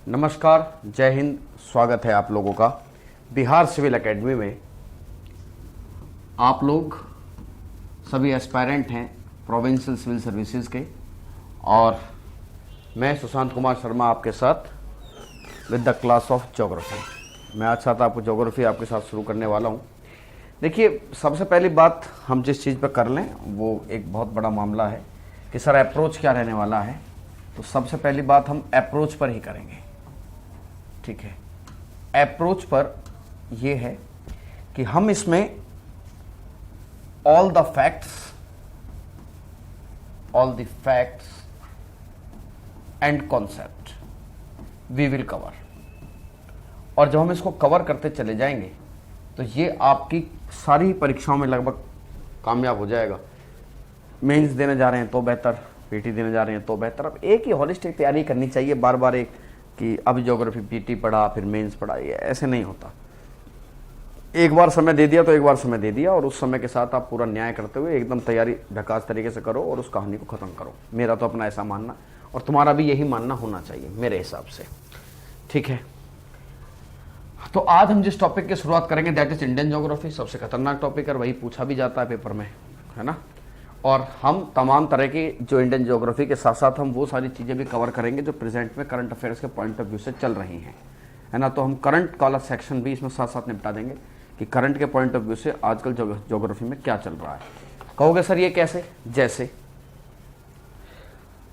नमस्कार, जय हिंद। स्वागत है आप लोगों का बिहार सिविल एकेडमी में। आप लोग सभी एस्पायरेंट हैं प्रोविंशियल सिविल सर्विसेज के, और मैं सुशांत कुमार शर्मा आपके साथ with the class of geography. मैं आज साथ आपको ज्योग्राफी आपके साथ शुरू करने वाला हूँ। देखिए, सबसे पहली बात हम जिस चीज़ पर कर लें वो एक बहुत बड़ा मामला है कि सर अप्रोच क्या रहने वाला है। तो सबसे पहली बात हम अप्रोच पर ही करेंगे, ठीक है। अप्रोच पर यह है कि हम इसमें all the facts and concept we will cover. और जब हम इसको कवर करते चले जाएंगे तो ये आपकी सारी परीक्षाओं में लगभग कामयाब हो जाएगा। मेंस देने जा रहे हैं तो बेहतर, पीटी देने जा रहे हैं तो बेहतर। अब एक ही हॉलिस्टिक तैयारी करनी चाहिए, बार बार एक कि अभी ज्योग्राफी पीटी पढ़ा फिर मेंस पढ़ा, ये ऐसे नहीं होता। एक बार समय दे दिया तो एक बार समय दे दिया, और उस समय के साथ आप पूरा न्याय करते हुए एकदम तैयारी झकास तरीके से करो और उस कहानी को ख़त्म करो। मेरा तो अपना ऐसा मानना, और तुम्हारा भी यही मानना होना चाहिए मेरे हिसाब से, ठीक है। तो आज हम जिस टॉपिक की शुरुआत करेंगे दैट इज इंडियन ज्योग्राफी। सबसे खतरनाक टॉपिक है, वही पूछा भी जाता है पेपर में, है ना। और हम तमाम तरह की जो इंडियन ज्योग्राफी के साथ साथ हम वो सारी चीज़ें भी कवर करेंगे जो प्रेजेंट में करंट अफेयर्स के पॉइंट ऑफ व्यू से चल रही हैं, है ना। तो हम करंट वाला सेक्शन भी इसमें साथ साथ निपटा देंगे कि करंट के पॉइंट ऑफ व्यू से आजकल ज्योग्राफी में क्या चल रहा है। कहोगे सर ये कैसे? जैसे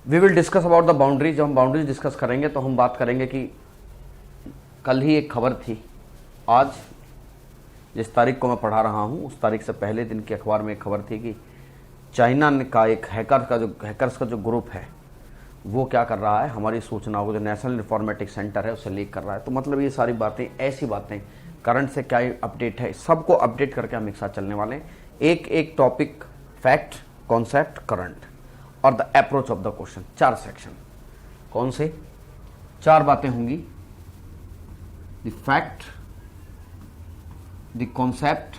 we will discuss about the boundary. जब हम बाउंड्रीज डिस्कस करेंगे तो हम बात करेंगे कि कल ही एक खबर थी, आज जिस तारीख को मैं पढ़ा रहा हूँ उस तारीख से पहले दिन के अखबार में एक खबर थी कि चाइना का एक हैकर्स का जो ग्रुप है वो क्या कर रहा है, हमारी सूचनाओं को जो नेशनल इन्फॉर्मेटिक्स सेंटर है उससे लीक कर रहा है। तो मतलब ये सारी बातें, ऐसी बातें करंट से क्या अपडेट है, सबको अपडेट करके हम एक साथ चलने वाले हैं। एक एक टॉपिक, फैक्ट, कॉन्सेप्ट, करंट और the approach of the question. 4 section. कौन से 4 बातें होंगी? The fact, the concept,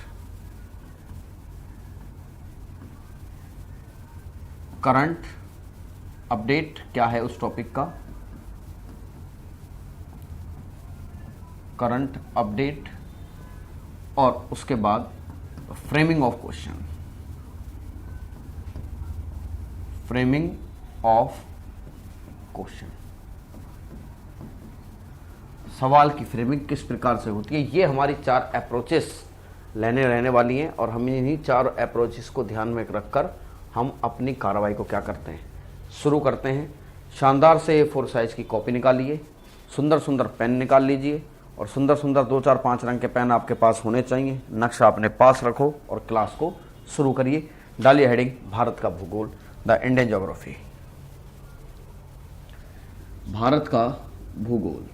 current update क्या है उस टॉपिक का, करंट अपडेट, और उसके बाद framing of question. Framing of question, सवाल की फ्रेमिंग किस प्रकार से होती है, ये हमारी 4 अप्रोचेस रहने वाली हैं। और हम इन्हीं 4 अप्रोचेस को ध्यान में रखकर हम अपनी कार्रवाई को क्या करते हैं, शुरू करते हैं। शानदार से A4 साइज की कॉपी निकालिए, सुंदर सुंदर पेन निकाल लीजिए, और सुंदर सुंदर 2 4 5 रंग के पेन आपके पास होने चाहिए। नक्शा अपने पास रखो और क्लास को शुरू करिए। डालिए हेडिंग भारत का भूगोल, द इंडियन ज्योग्राफी। भारत का भूगोल।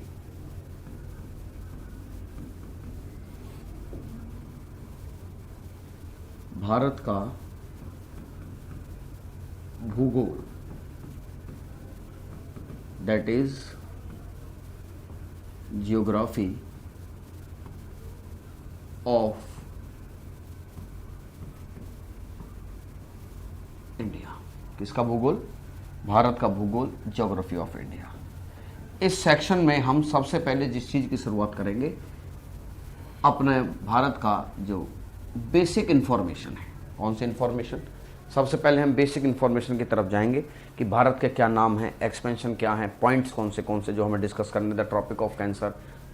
भारत का भूगोल, that is geography of India. किसका भूगोल? भारत का भूगोल, ज्योग्राफी ऑफ इंडिया। इस सेक्शन में हम सबसे पहले जिस चीज की शुरुआत करेंगे, अपने भारत का जो बेसिक इंफॉर्मेशन है। कौन सी इंफॉर्मेशन? सबसे पहले हम बेसिक इंफॉर्मेशन की तरफ जाएंगे कि भारत के क्या नाम हैं, एक्सपेंशन क्या है, पॉइंट्स कौन से जो हमें डिस्कस करने, the Tropic of Cancer,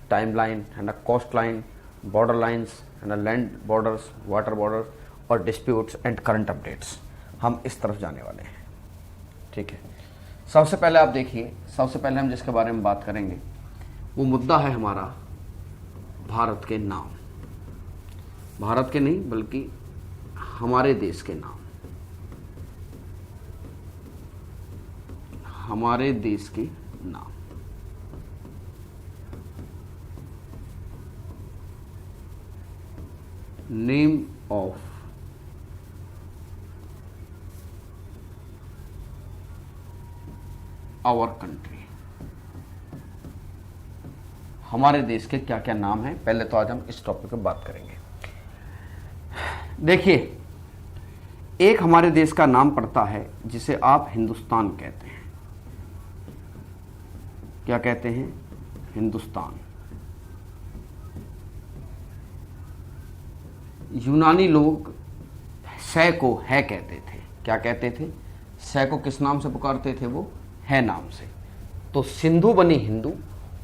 time line है ना, कोस्ट लाइन, बॉर्डर लाइंस है ना, लैंड बॉर्डर्स, वाटर बॉर्डर्स, और डिस्प्यूट्स एंड करंट अपडेट्स। हम इस तरफ जाने वाले हैं, ठीक है। सबसे पहले आप देखिए, सबसे पहले हम जिसके बारे में बात करेंगे वो मुद्दा है हमारा भारत के नाम। भारत के नहीं बल्कि हमारे देश के नाम, हमारे देश के नाम। Name of our country. हमारे देश के क्या क्या नाम हैं, पहले तो आज हम इस टॉपिक पर बात करेंगे। देखिए, एक हमारे देश का नाम पड़ता है जिसे आप हिंदुस्तान कहते हैं। क्या कहते हैं? हिंदुस्तान। यूनानी लोग सै को है कहते थे। क्या कहते थे? सै को किस नाम से पुकारते थे? वो है नाम से। तो सिंधु बनी हिंदू,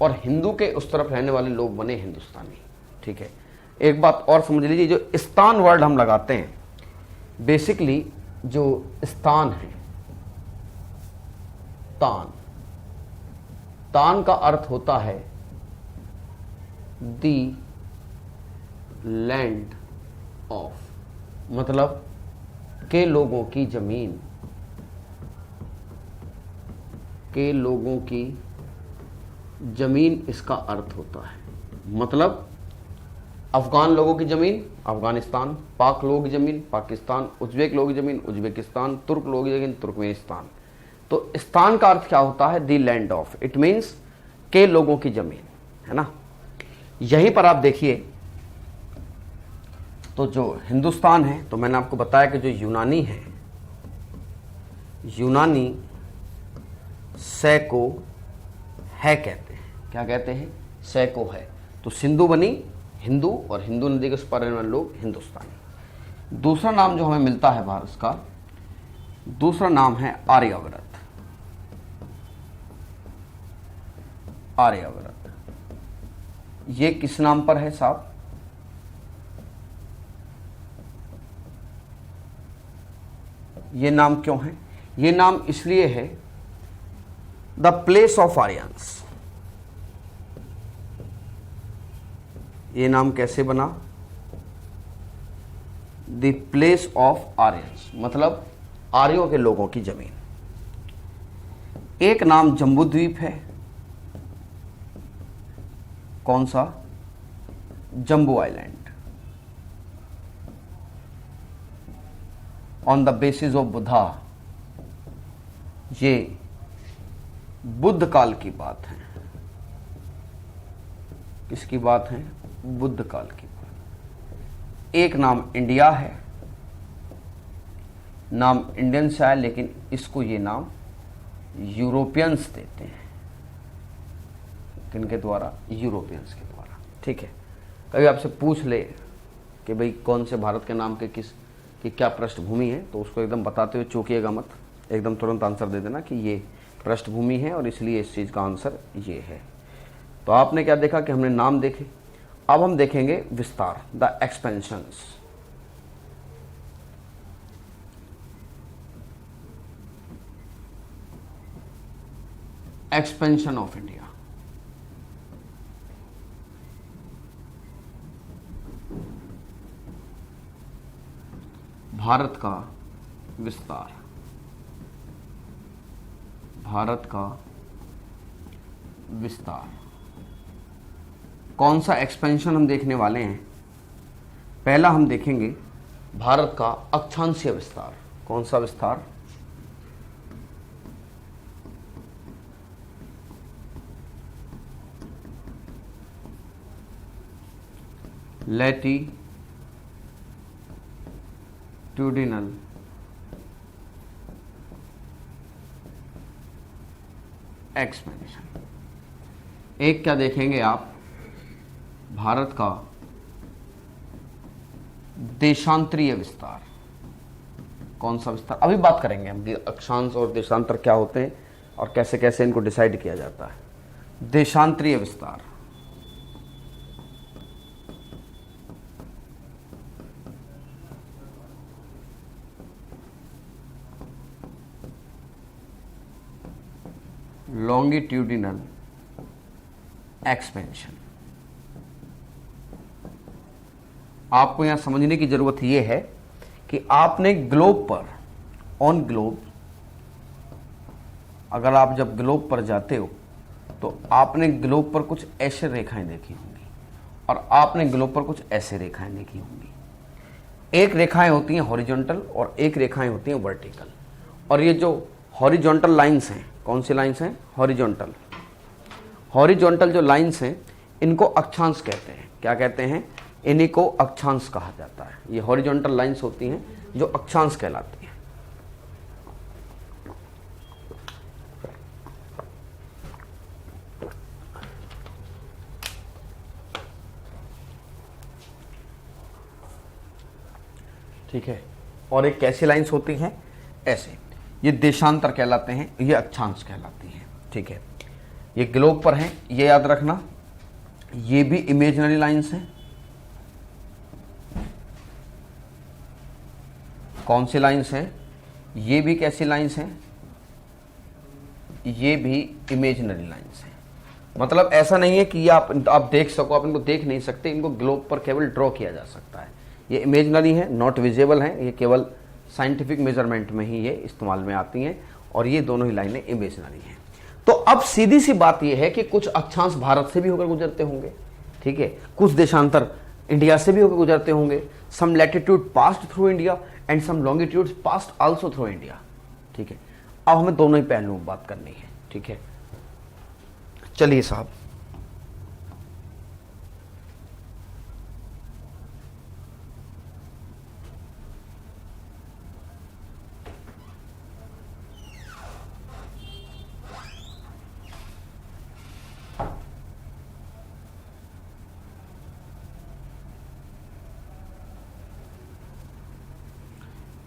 और हिंदू के उस तरफ रहने वाले लोग बने हिंदुस्तानी। ठीक है, एक बात और समझ लीजिए, जो स्थान वर्ड हम लगाते हैं, बेसिकली जो स्थान है, तान, तान का अर्थ होता है दी लैंड ऑफ, मतलब के लोगों की जमीन, के लोगों की जमीन इसका अर्थ होता है। मतलब अफगान लोगों की जमीन अफगानिस्तान, पाक लोगों की जमीन पाकिस्तान, उज्बेक लोगों की जमीन उज्बेकिस्तान, तुर्क लोगों की जमीन तुर्कमेनिस्तान। तो स्थान का अर्थ क्या होता है? The land of, it means के लोगों की जमीन, है ना। यहीं पर आप देखिए, तो जो हिंदुस्तान है, तो मैंने आपको बताया कि जो यूनानी है, यूनानी सै को है कहते हैं। क्या कहते हैं? सै को है। तो सिंधु बनी हिंदू, और हिंदू नदी के उस पार रहने वाले लोग हिंदुस्तानी। दूसरा नाम जो हमें मिलता है भारत का, दूसरा नाम है आर्यावर्त। आर्यावर्त, ये किस नाम पर है साहब? ये नाम क्यों है? ये नाम इसलिए है, द प्लेस ऑफ आर्यंस। ये नाम कैसे बना? द प्लेस ऑफ आर्यंस, मतलब आर्यों के लोगों की जमीन। एक नाम जम्बू द्वीप है। कौन सा? Jambu island. On the basis of Buddha, ये बुद्ध काल की बात है। किसकी बात है? बुद्ध काल की बात। एक नाम इंडिया है, नाम इंडियन से आया, लेकिन इसको ये नाम यूरोपियंस देते हैं। किनके द्वारा? यूरोपियंस के द्वारा। ठीक है, कभी आपसे पूछ ले कि भाई कौन से भारत के नाम के की क्या पृष्ठभूमि है, तो उसको एकदम बताते हुए चूकिएगा मत, एकदम तुरंत आंसर दे देना कि ये पृष्ठभूमि है और इसलिए इस चीज़ का आंसर ये है। तो आपने क्या देखा कि हमने नाम देखे, अब हम देखेंगे विस्तार, the expansions. Expansion of India. Bharat का विस्तार, भारत का विस्तार। कौन सा एक्सपेंशन हम देखने वाले हैं? पहला हम देखेंगे भारत का अक्षांशीय विस्तार। कौन सा विस्तार? Latitudinal expansion. एक क्या देखेंगे आप? भारत का देशांतरीय विस्तार। कौन सा विस्तार? अभी बात करेंगे हम कि अक्षांश और देशांतर क्या होते हैं और कैसे कैसे इनको डिसाइड किया जाता है। देशांतरीय विस्तार, लॉन्गिट्यूडिनल एक्सपेंशन। आपको यहां समझने की जरूरत यह है कि आपने ग्लोब पर, ऑन ग्लोब, अगर आप जब ग्लोब पर जाते हो तो आपने ग्लोब पर कुछ ऐसे रेखाएं देखी होंगी और आपने ग्लोब पर कुछ ऐसे रेखाएं देखी होंगी। एक रेखाएं होती हैं हॉरिजॉन्टल और एक रेखाएं होती हैं वर्टिकल। और ये जो हॉरिजॉन्टल लाइंस हैं, कौन सी लाइंस हैं? हॉरिजॉन्टल। हॉरिजॉन्टल जो लाइंस हैं इनको अक्षांश कहते हैं। क्या कहते हैं? इन्हीं को अक्षांश कहा जाता है। ये हॉरिजॉन्टल लाइंस होती हैं जो अक्षांश कहलाती हैं। ठीक है, और एक कैसी लाइंस होती हैं, ऐसे, ये देशांतर कहलाते हैं, ये अक्षांश कहलाती हैं। ठीक है, ये ग्लोब पर हैं, ये याद रखना, ये भी इमेजिनरी लाइंस हैं। कौन सी लाइंस हैं, ये भी कैसी लाइंस हैं, ये भी इमेजिनरी लाइंस हैं। मतलब ऐसा नहीं है कि ये आप देख सको, आप इनको देख नहीं सकते, इनको ग्लोब पर केवल ड्रॉ किया जा सकता है। ये इमेजिनरी है, नॉट विजिबल हैं, ये केवल साइंटिफिक मेजरमेंट में ही ये इस्तेमाल में आती हैं, और ये दोनों ही लाइनें इमेजिनरी हैं। तो अब सीधी सी बात ये है कि कुछ अक्षांश भारत से भी होकर गुजरते होंगे, ठीक है, कुछ देशांतर इंडिया से भी होकर गुजरते होंगे, some latitude passed through India and some longitudes passed also through India. ठीक है, अब हमें दोनों ही पहलुओं में बात करनी है। ठीक है, चलिए साहब,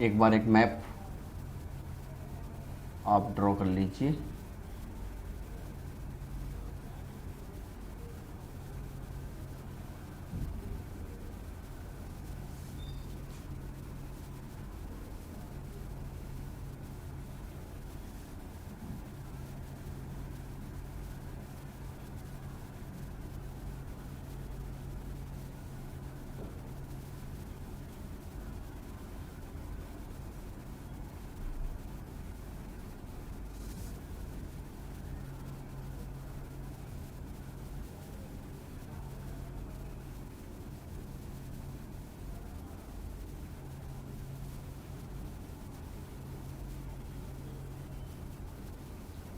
एक बार एक मैप आप ड्रॉ कर लीजिए।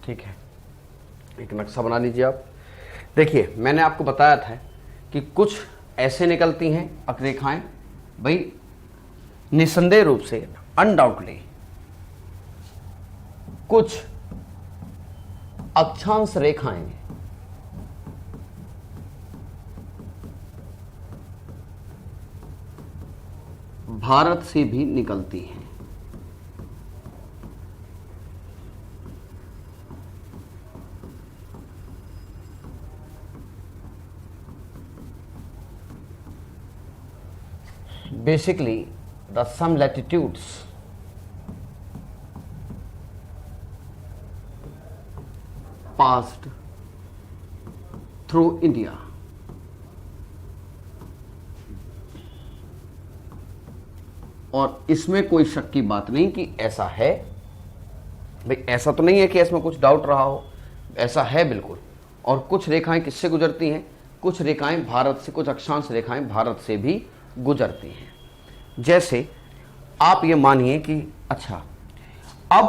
ठीक है, एक नक्शा बना लीजिए आप। देखिए, मैंने आपको बताया था कि कुछ ऐसे निकलती हैं अक्रेखाएं, भाई निसंदेह रूप से, अनडाउटली कुछ अक्षांश रेखाएं भारत से भी निकलती हैं। Basically, the some latitudes passed through India. और इसमें कोई शक की बात नहीं कि ऐसा है, भाई ऐसा तो नहीं है कि इसमें कुछ डाउट रहा हो, ऐसा है बिल्कुल। और कुछ रेखाएं किससे गुजरती हैं, कुछ रेखाएं भारत से, कुछ अक्षांश रेखाएं भारत से भी गुजरती हैं। जैसे आप ये मानिए कि अच्छा, अब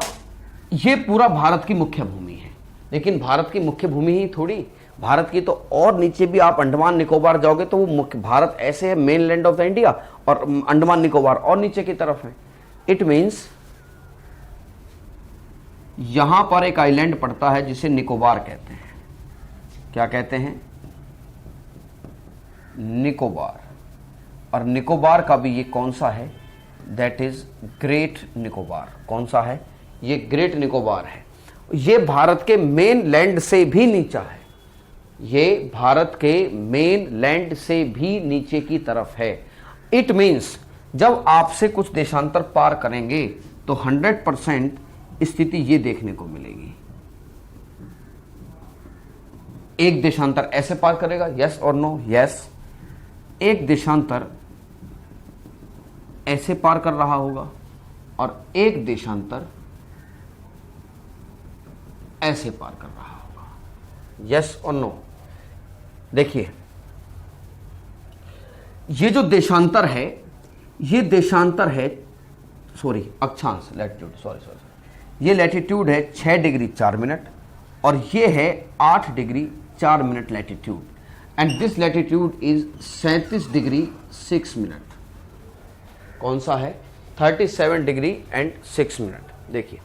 ये पूरा भारत की मुख्य भूमि है, लेकिन भारत की मुख्य भूमि ही थोड़ी, भारत की तो और नीचे भी आप अंडमान निकोबार जाओगे तो वो मुख्य भारत ऐसे है, main land of the India, और अंडमान निकोबार और नीचे की तरफ है। इट मीन्स यहां पर एक आइलैंड पड़ता है जिसे निकोबार कहते हैं। क्या कहते हैं? निकोबार। और निकोबार का भी ये कौन सा है? That is great Nicobar. कौन सा है? ये ग्रेट निकोबार है। ये भारत के मेन लैंड से भी नीचा है, ये भारत के मेन लैंड से भी नीचे की तरफ है। इट मीन्स जब आपसे कुछ देशांतर पार करेंगे तो 100% स्थिति ये देखने को मिलेगी। एक देशांतर ऐसे पार करेगा, यस और नो? यस। एक देशांतर ऐसे पार कर रहा होगा और एक देशांतर ऐसे पार कर रहा होगा, यस और नो? देखिए, ये जो देशांतर है, ये देशांतर है, सॉरी अक्षांश, लैटिट्यूड, सॉरी, ये लैटिट्यूड है 6 डिग्री 4 मिनट और ये है 8 degree 4 minute latitude, and this latitude is 37 degree 6 minute. कौन सा है? 37 डिग्री एंड 6 मिनट। देखिए,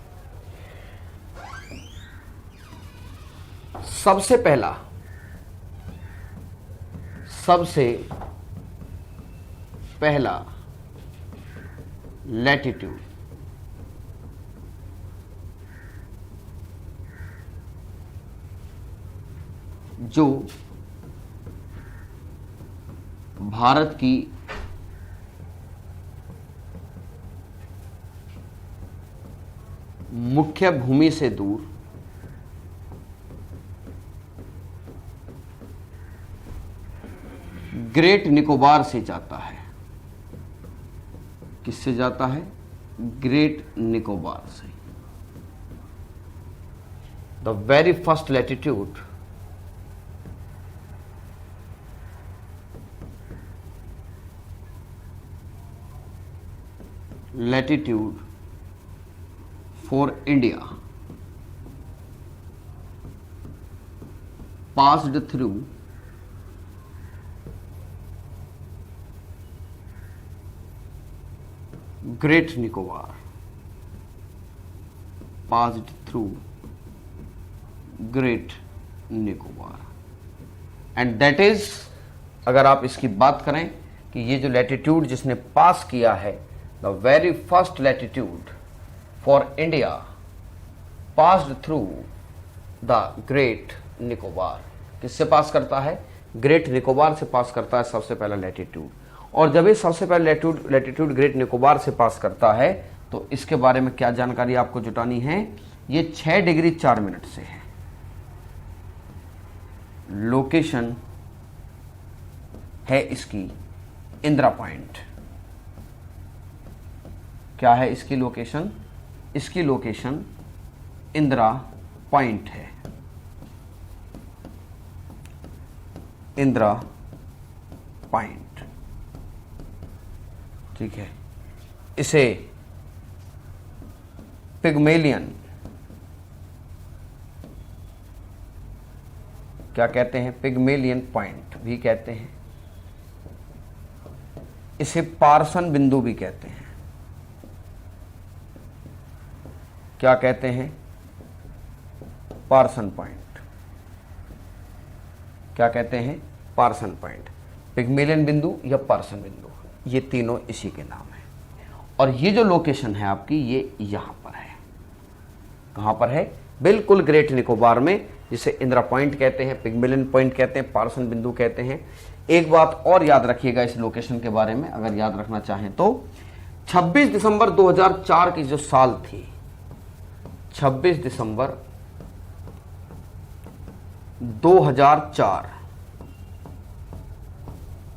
सबसे पहला लैटिट्यूड, जो भारत की मुख्य भूमि से दूर ग्रेट निकोबार से जाता है। किससे जाता है? ग्रेट निकोबार से। The very first latitude for India passed through Great Nicobar, passed through Great Nicobar, and that is, अगर आप इसकी बात करें कि ये जो लैटिट्यूड जिसने पास किया है, the very first latitude for India passed through the great Nicobar. किससे पास करता है? ग्रेट निकोबार से पास करता है सबसे पहला लैटिट्यूड। और जब ये सबसे पहला लैटिट्यूड ग्रेट निकोबार से पास करता है तो इसके बारे में क्या जानकारी आपको जुटानी है? ये 6 डिग्री 4 मिनट से है। लोकेशन है इसकी इंदिरा पॉइंट। क्या है इसकी लोकेशन? इसकी लोकेशन इंदिरा पॉइंट है। इंदिरा पॉइंट, ठीक है। इसे पिग्मेलियन क्या कहते हैं? पिग्मेलियन पॉइंट भी कहते हैं। इसे पार्सन बिंदु भी कहते हैं। क्या कहते हैं? Parson Point. क्या कहते हैं? पार्सन पॉइंट, पिग्मेलियन बिंदु या पार्सन बिंदु, ये तीनों इसी के नाम है। और ये जो लोकेशन है आपकी, ये यहां पर है। कहां पर है? बिल्कुल ग्रेट निकोबार में, जिसे इंदिरा पॉइंट कहते हैं, पिग्मेलियन पॉइंट कहते हैं, पार्सन बिंदु कहते हैं। एक बात और याद रखिएगा इस लोकेशन के बारे में, अगर याद रखना चाहें तो 26 दिसंबर 2004 की जो साल थी, 26 दिसंबर 2004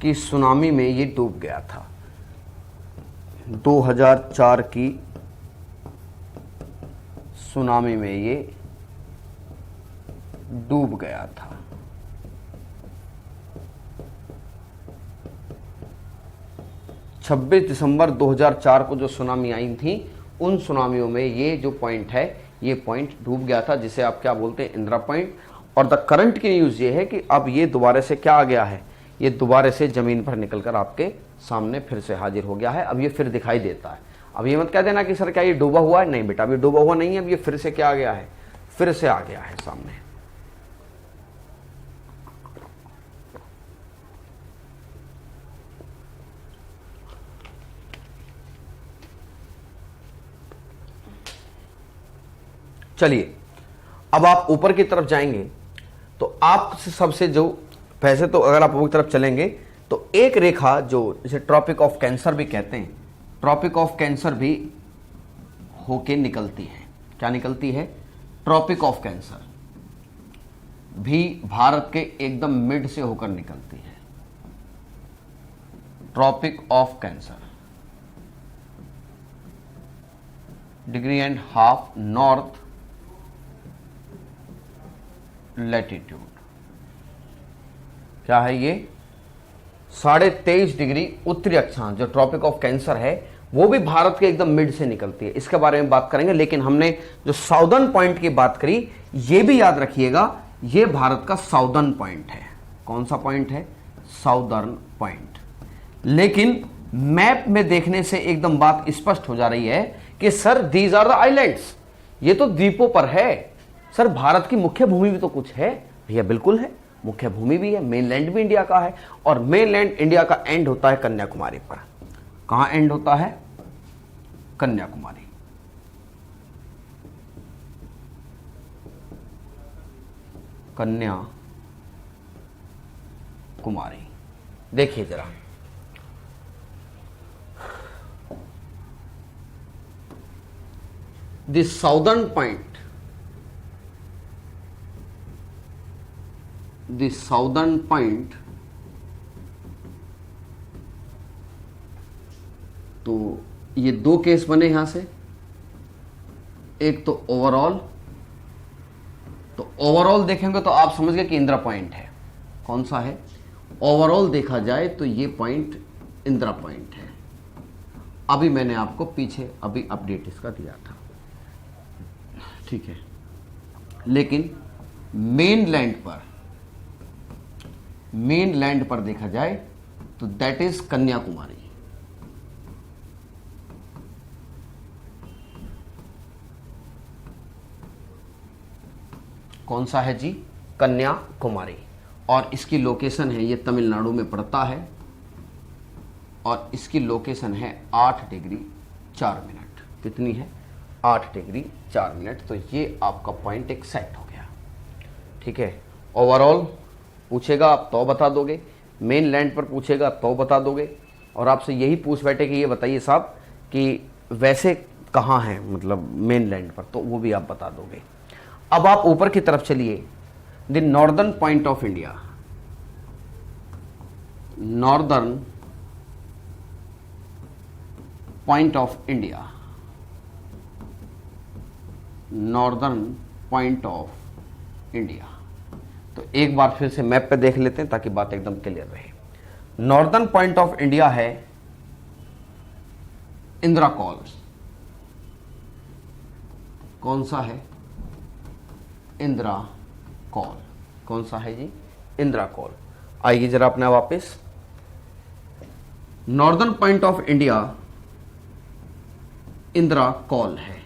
की सुनामी में ये डूब गया था। 2004 की सुनामी में ये डूब गया था। छब्बीस दिसंबर 2004 को जो सुनामी आई थी, उन सुनामियों में ये जो पॉइंट है, ये पॉइंट डूब गया था, जिसे आप क्या बोलते हैं? इंदिरा पॉइंट। और द करंट की न्यूज़ ये है कि अब ये दोबारा से क्या आ गया है? ये दोबारा से ज़मीन पर निकलकर आपके सामने फिर से हाजिर हो गया है। अब ये फिर दिखाई देता है। अब ये मत कह देना कि सर क्या ये डूबा हुआ है? नहीं बेटा, अभी डूबा हुआ नहीं है। अब ये फिर से क्या आ गया है? फिर से आ गया है सामने। चलिए, अब आप ऊपर की तरफ जाएंगे तो आप सबसे जो वैसे तो अगर आप ऊपर की तरफ चलेंगे तो एक रेखा जो जिसे ट्रॉपिक ऑफ कैंसर भी कहते हैं, ट्रॉपिक ऑफ कैंसर भी होके निकलती है। क्या निकलती है? ट्रॉपिक ऑफ कैंसर भी भारत के एकदम मिड से होकर निकलती है। Tropic of Cancer, degree and half north latitude. क्या है ये? 23.5 डिग्री उत्तरी अक्षांश। जो ट्रॉपिक ऑफ कैंसर है वो भी भारत के एकदम मिड से निकलती है। इसके बारे में बात करेंगे, लेकिन हमने जो साउदर्न पॉइंट की बात करी, ये भी याद रखिएगा, ये भारत का साउदर्न पॉइंट है। कौन सा पॉइंट है? Southern point. लेकिन मैप में देखने से एकदम बात स्पष्ट हो जा रही है कि sir these are the islands, ये तो द्वीपों पर है। सर भारत की मुख्य भूमि भी तो कुछ है। भैया बिल्कुल है, मुख्य भूमि भी है, मेनलैंड भी इंडिया का है। और मेनलैंड इंडिया का एंड होता है कन्याकुमारी पर। कहां एंड होता है? कन्याकुमारी। कन्याकुमारी देखिए जरा, the southern point, the southern point, तो ये दो केस बने यहां से, एक तो ओवरऑल, तो ओवरऑल देखेंगे तो आप समझ गए कि इंदिरा पॉइंट है। कौन सा है? ओवरऑल देखा जाए तो ये पॉइंट इंदिरा पॉइंट है। अभी मैंने आपको पीछे अभी अपडेट इसका दिया था, ठीक है। लेकिन मेन लैंड पर देखा जाए तो दैट इज कन्याकुमारी। कौन सा है जी? कन्याकुमारी। और इसकी लोकेशन है, ये तमिलनाडु में पड़ता है, और इसकी लोकेशन है 8 डिग्री 4 मिनट। कितनी है? 8 डिग्री 4 मिनट। तो ये आपका पॉइंट एक सेट हो गया, ठीक है। ओवरऑल पूछेगा आप तो बता दोगे, मेन लैंड पर पूछेगा तो बता दोगे, और आपसे यही पूछ बैठे कि ये बताइए साहब कि वैसे कहाँ हैं, मतलब मेन लैंड पर, तो वो भी आप बता दोगे। अब आप ऊपर की तरफ चलिए, the northern point of India, northern point of India, northern point of India. तो एक बार फिर से मैप पे देख लेते हैं ताकि बात एकदम क्लियर रहे। नॉर्दर्न पॉइंट ऑफ इंडिया है इंदिरा कॉल। कौन सा है? इंदिरा कॉल। कौन सा है जी? इंदिरा कॉल। आइए जरा अपना वापस, northern point of India Indira call है।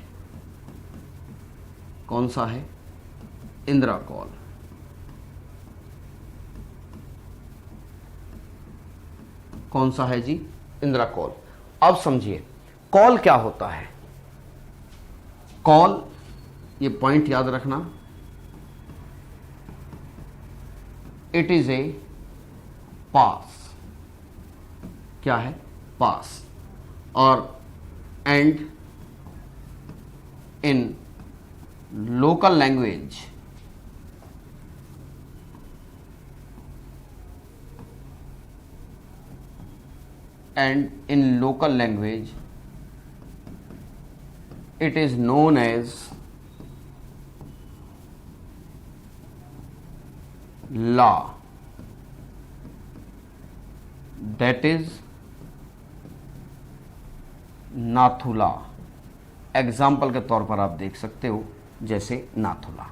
कौन सा है? इंदिरा कॉल। कौन सा है जी? इंदिरा कॉल। अब समझिए कॉल क्या होता है। कॉल, ये पॉइंट याद रखना, इट इज ए पास। क्या है? पास। और and in local language, and in local language it is known as law, that is Nathula. Example के तौर पर आप देख सकते हो, जैसे नाथुला,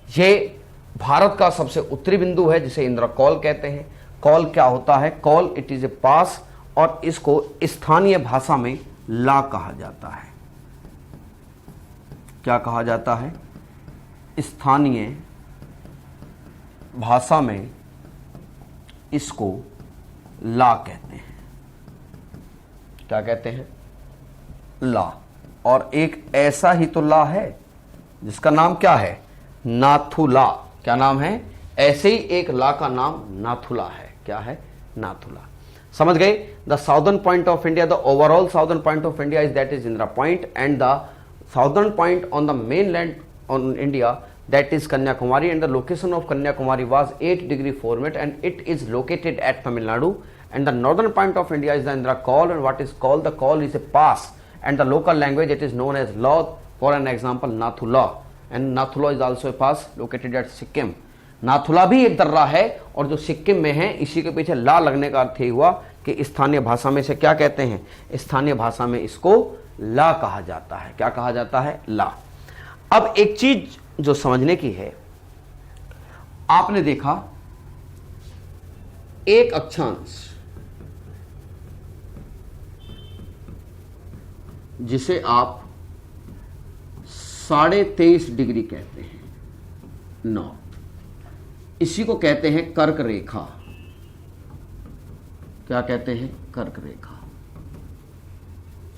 ये भारत का सबसे उत्तरी बिंदु है जिसे इंदिरा कॉल कहते हैं। कॉल क्या होता है? कॉल, इट इज ए पास, और इसको स्थानीय भाषा में ला कहा जाता है। क्या कहा जाता है? स्थानीय भाषा में इसको ला कहते हैं। क्या कहते हैं? ला। और एक ऐसा ही तो ला है जिसका नाम क्या है? नाथुला। क्या नाम है? ऐसे ही एक ला का नाम नाथुला है। क्या है? नाथुला। समझ गए? The southern point of India, the overall southern point of India is that is Indira point, and the southern point on the main land on India that is Kanyakumari, and the location of Kanyakumari was 8 degree 4 minute, and it is located at Tamil Nadu, and the northern point of India is the Indira Col, and what is called? The col is a pass, and the local language it is known as law. For an example, Nathula, and Nathula is also a pass located at Sikkim. Nathula भी एक दर्रा है, और जो सिक्किम में है, इसी के पीछे ला लगने का अर्थ ये हुआ कि स्थानीय भाषा में से क्या कहते हैं? स्थानीय भाषा में इसको ला कहा जाता है। क्या कहा जाता है? ला। अब एक चीज जो समझने की है, आपने देखा एक अक्षांश जिसे आप 23.5 डिग्री कहते हैं, नॉर्थ, इसी को कहते हैं कर्क रेखा। क्या कहते हैं? कर्क रेखा।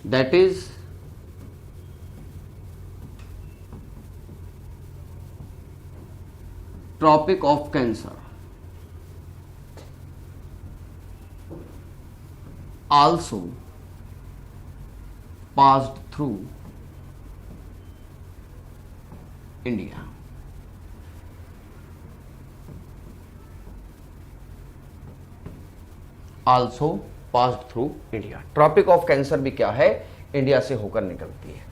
That is tropic of cancer also passed through India. Also passed through India. Tropic of cancer भी क्या है, इंडिया से होकर निकलती है।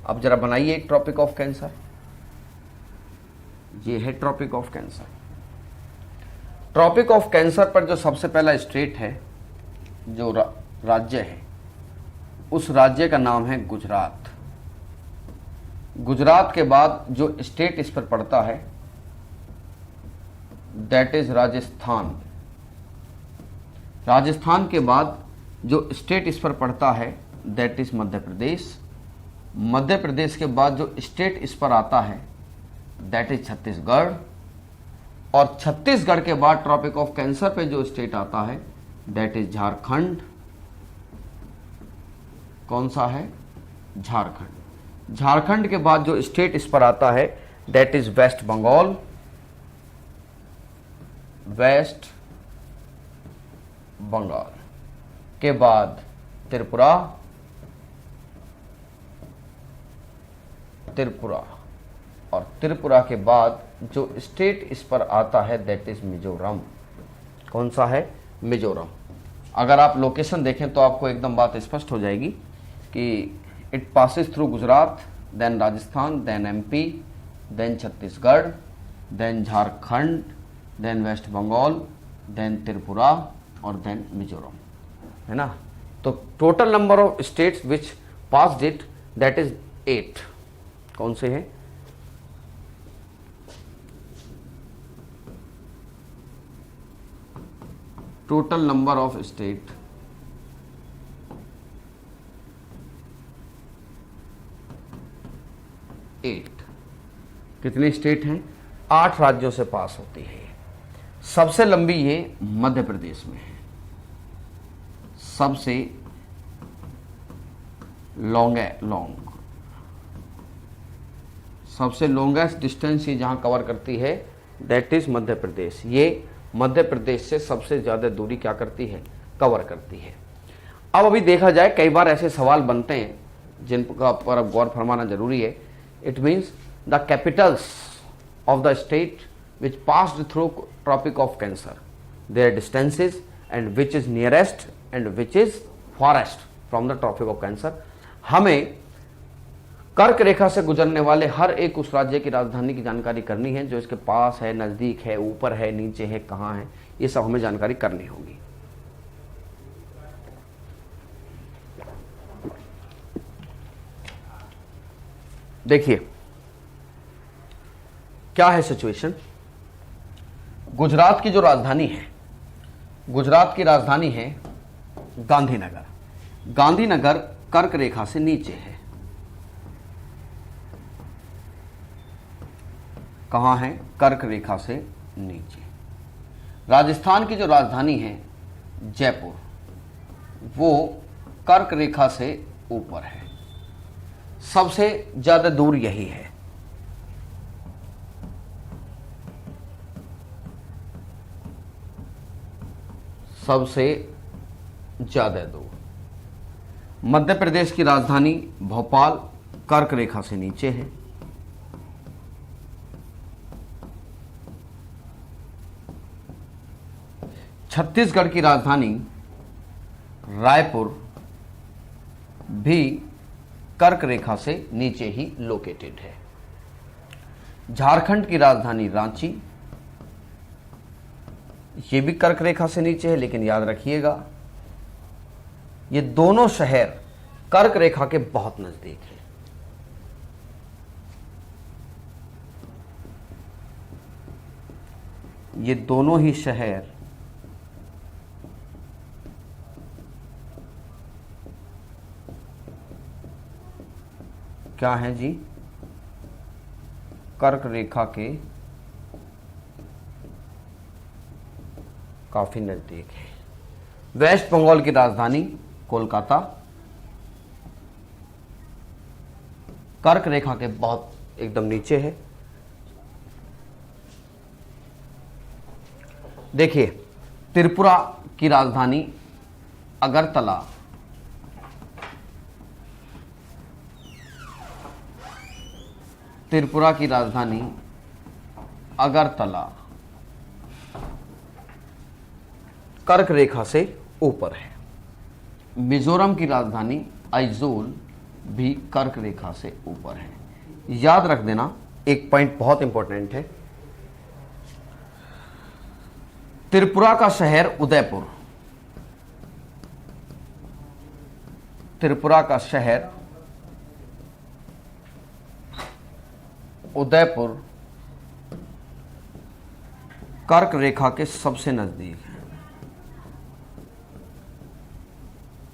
अब जरा बनाइए एक ट्रॉपिक ऑफ कैंसर। ये है Tropic of Cancer. Tropic of Cancer पर जो सबसे पहला स्टेट है, जो राज्य है, उस राज्य का नाम है गुजरात। गुजरात के बाद जो स्टेट इस पर पड़ता है दैट इज राजस्थान। राजस्थान के बाद जो स्टेट इस पर पड़ता है दैट इज मध्य प्रदेश। मध्य प्रदेश के बाद जो स्टेट इस पर आता है दैट इज छत्तीसगढ़। और छत्तीसगढ़ के बाद ट्रॉपिक ऑफ कैंसर पे जो स्टेट आता है दैट इज झारखंड। कौन सा है? झारखंड। झारखंड के बाद जो स्टेट इस पर आता है that is West Bengal. West Bengal के बाद त्रिपुरा। त्रिपुरा और त्रिपुरा के बाद जो स्टेट इस पर आता है दैट इज मिजोरम। कौन सा है? मिजोरम। अगर आप लोकेशन देखें तो आपको एकदम बात स्पष्ट हो जाएगी कि it passes through Gujarat, then Rajasthan, then MP, then Chhattisgarh, then Jharkhand, then West Bengal, then Tripura और देन मिजोरम, है ना। तो total number of states which passed it that is 8। कौन से हैं? Total number of state 8। कितने स्टेट हैं? 8 राज्यों से पास होती है। सबसे लंबी ये मध्य प्रदेश में है। सबसे सबसे लॉन्गेस्ट डिस्टेंस ये जहां कवर करती है दैट इज मध्य प्रदेश। ये मध्य प्रदेश से सबसे ज्यादा दूरी क्या करती है? कवर करती है। अब अभी देखा जाए, कई बार ऐसे सवाल बनते हैं जिनका पर अब गौर फरमाना जरूरी है। It means the capitals of the state which passed through Tropic of Cancer, their distances and which is nearest and which is farthest from the Tropic of Cancer. हमें कर्क रेखा से गुजरने वाले हर एक उस राज्य की राजधानी की जानकारी करनी है, जो इसके पास है, नजदीक है, ऊपर है, नीचे है, कहां है, ये सब हमें जानकारी करनी होगी। देखिए क्या है सिचुएशन। गुजरात की जो राजधानी है, गुजरात की राजधानी है गांधीनगर। गांधीनगर कर्क रेखा से नीचे है। कहां है? कर्क रेखा से नीचे। राजस्थान की जो राजधानी है जयपुर, वो कर्क रेखा से ऊपर है। सबसे ज्यादा दूर यही है। सबसे ज्यादा दूर। मध्य प्रदेश की राजधानी भोपाल कर्क रेखा से नीचे है। छत्तीसगढ़ की राजधानी रायपुर भी कर्क रेखा से नीचे ही लोकेटेड है। झारखंड की राजधानी रांची, ये भी कर्क रेखा से नीचे है, लेकिन याद रखिएगा ये दोनों शहर कर्क रेखा के बहुत नजदीक हैं। ये दोनों ही शहर क्या हैं जी? कर्क रेखा के काफी नजदीक है। वेस्ट बंगाल की राजधानी कोलकाता कर्क रेखा के बहुत एकदम नीचे है। देखिए, त्रिपुरा की राजधानी अगरतला, त्रिपुरा की राजधानी अगरतला कर्क रेखा से ऊपर है। मिजोरम की राजधानी आइजोल भी कर्क रेखा से ऊपर है। याद रख देना, एक पॉइंट बहुत इंपॉर्टेंट है, त्रिपुरा का शहर उदयपुर, त्रिपुरा का शहर उदयपुर कर्क रेखा के सबसे नजदीक है,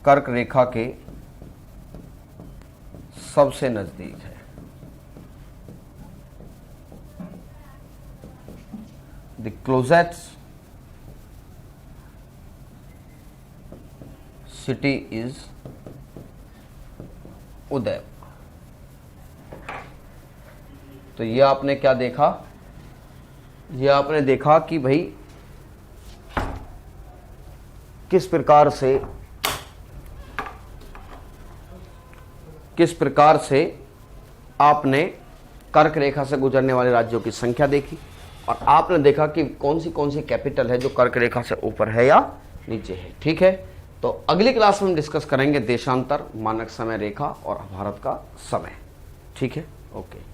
कर्क रेखा के सबसे नजदीक है। The closest city is Udaipur. तो ये आपने क्या देखा, ये आपने देखा कि भाई किस प्रकार से आपने कर्क रेखा से गुजरने वाले राज्यों की संख्या देखी, और आपने देखा कि कौन सी कैपिटल है जो कर्क रेखा से ऊपर है या नीचे है। ठीक है, तो अगली क्लास में हम डिस्कस करेंगे देशांतर, मानक समय रेखा और भारत का समय। ठीक है, ओके।